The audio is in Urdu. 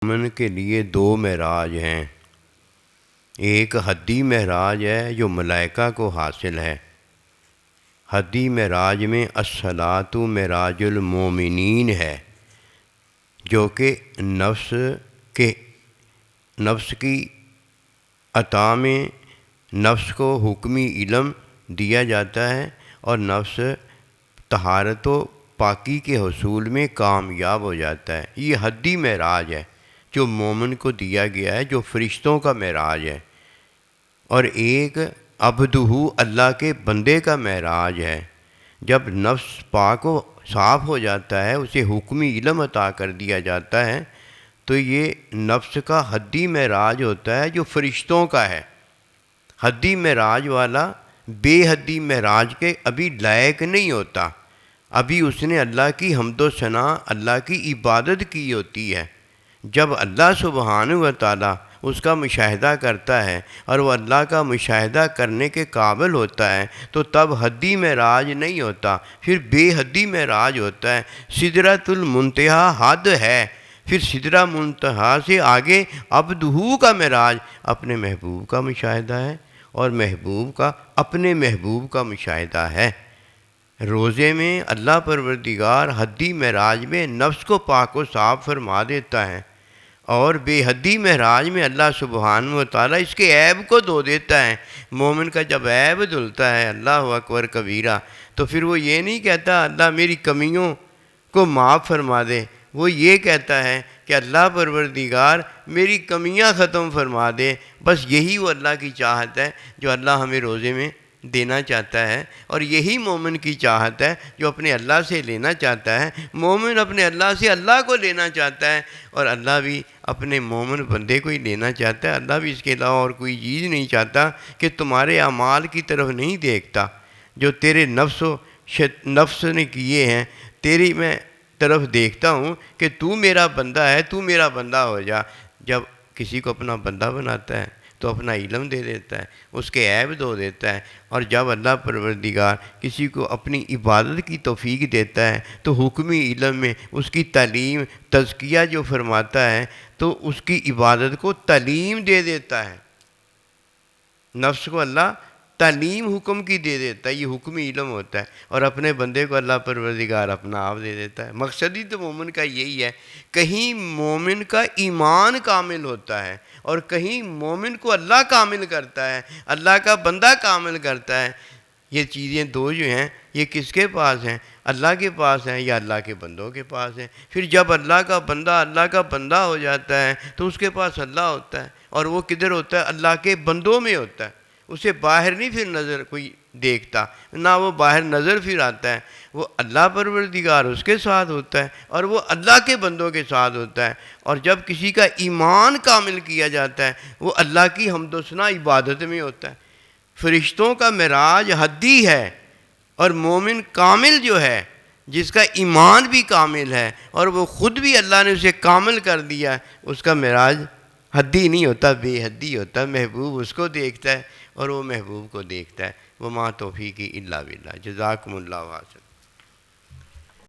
مومن کے لیے دو معراج ہیں۔ ایک حدی معراج ہے جو ملائکہ کو حاصل ہے۔ حدی معراج میں الصلاۃ معراج المومنین ہے، جو کہ نفس کی عطا میں نفس کو حکمی علم دیا جاتا ہے اور نفس طہارت و پاکی کے حصول میں کامیاب ہو جاتا ہے۔ یہ حدی معراج ہے جو مومن کو دیا گیا ہے، جو فرشتوں کا معراج ہے۔ اور ایک عبدہ، اللہ کے بندے کا معراج ہے۔ جب نفس پاک و صاف ہو جاتا ہے، اسے حکمی علم عطا کر دیا جاتا ہے، تو یہ نفس کا حدی معراج ہوتا ہے جو فرشتوں کا ہے۔ حدی معراج والا بے حدی معراج کے ابھی لائق نہیں ہوتا، ابھی اس نے اللہ کی حمد و ثنا، اللہ کی عبادت کی ہوتی ہے۔ جب اللہ سبحانہ و تعالیٰ اس کا مشاہدہ کرتا ہے اور وہ اللہ کا مشاہدہ کرنے کے قابل ہوتا ہے، تو تب حدی معراج نہیں ہوتا، پھر بے حدی معراج ہوتا ہے۔ سدرۃ المنتہا حد ہے، پھر سدرہ منتہا سے آگے عبدہ کا معراج اپنے محبوب کا مشاہدہ ہے، اور محبوب کا اپنے محبوب کا مشاہدہ ہے۔ روزے میں اللہ پروردگار حدی معراج میں نفس کو پاک و صاف فرما دیتا ہے، اور بے حدی معراج میں اللہ سبحانہ و تعالیٰ اس کے عیب کو دھو دیتا ہے۔ مومن کا جب عیب دھلتا ہے اللہ اکبر کبیرہ، تو پھر وہ یہ نہیں کہتا اللہ میری کمیوں کو معاف فرما دے، وہ یہ کہتا ہے کہ اللہ پروردگار میری کمیاں ختم فرما دے۔ بس یہی وہ اللہ کی چاہت ہے جو اللہ ہمیں روزے میں دینا چاہتا ہے، اور یہی مومن کی چاہت ہے جو اپنے اللہ سے لینا چاہتا ہے۔ مومن اپنے اللہ سے اللہ کو لینا چاہتا ہے، اور اللہ بھی اپنے مومن بندے کو ہی لینا چاہتا ہے۔ اللہ بھی اس کے علاوہ اور کوئی چیز نہیں چاہتا، کہ تمہارے اعمال کی طرف نہیں دیکھتا جو تیرے نفس نے کیے ہیں، تیری میں طرف دیکھتا ہوں کہ تو میرا بندہ ہے، تو میرا بندہ ہو جا۔ جب کسی کو اپنا بندہ بناتا ہے تو اپنا علم دے دیتا ہے، اس کے عیب دھو دیتا ہے، اور جب اللہ پروردگار کسی کو اپنی عبادت کی توفیق دیتا ہے تو حکمی علم میں اس کی تعلیم تزکیہ جو فرماتا ہے، تو اس کی عبادت کو تعلیم دے دیتا ہے۔ نفس کو اللہ تعلیم حکم کی دے دیتا ہے، یہ حکمی علم ہوتا ہے، اور اپنے بندے کو اللہ پروردگار اپنا آپ دے دیتا ہے۔ مقصد ہی تو مومن کا یہی ہے۔ کہیں مومن کا ایمان کامل ہوتا ہے، اور کہیں مومن کو اللہ کامل کرتا ہے، اللہ کا بندہ کامل کرتا ہے۔ یہ چیزیں دو جو ہیں، یہ کس کے پاس ہیں؟ اللہ کے پاس ہیں یا اللہ کے بندوں کے پاس ہیں؟ پھر جب اللہ کا بندہ ہو جاتا ہے تو اس کے پاس اللہ ہوتا ہے، اور وہ کدھر ہوتا ہے؟ اللہ کے بندوں میں ہوتا ہے۔ اسے باہر نہیں پھر نظر کوئی دیکھتا، نہ وہ باہر نظر پھر آتا ہے۔ وہ اللہ پروردگار اس کے ساتھ ہوتا ہے، اور وہ اللہ کے بندوں کے ساتھ ہوتا ہے۔ اور جب کسی کا ایمان کامل کیا جاتا ہے، وہ اللہ کی حمد و ثنا عبادت میں ہوتا ہے۔ فرشتوں کا معراج حدی ہے، اور مومن کامل جو ہے، جس کا ایمان بھی کامل ہے اور وہ خود بھی اللہ نے اسے کامل کر دیا ہے، اس کا معراج حدی نہیں ہوتا، بے حدی ہوتا ہے۔ محبوب اس کو دیکھتا ہے اور وہ محبوب کو دیکھتا ہے۔ وما توفیقی الا باللہ۔ جزاکم اللہ خیر۔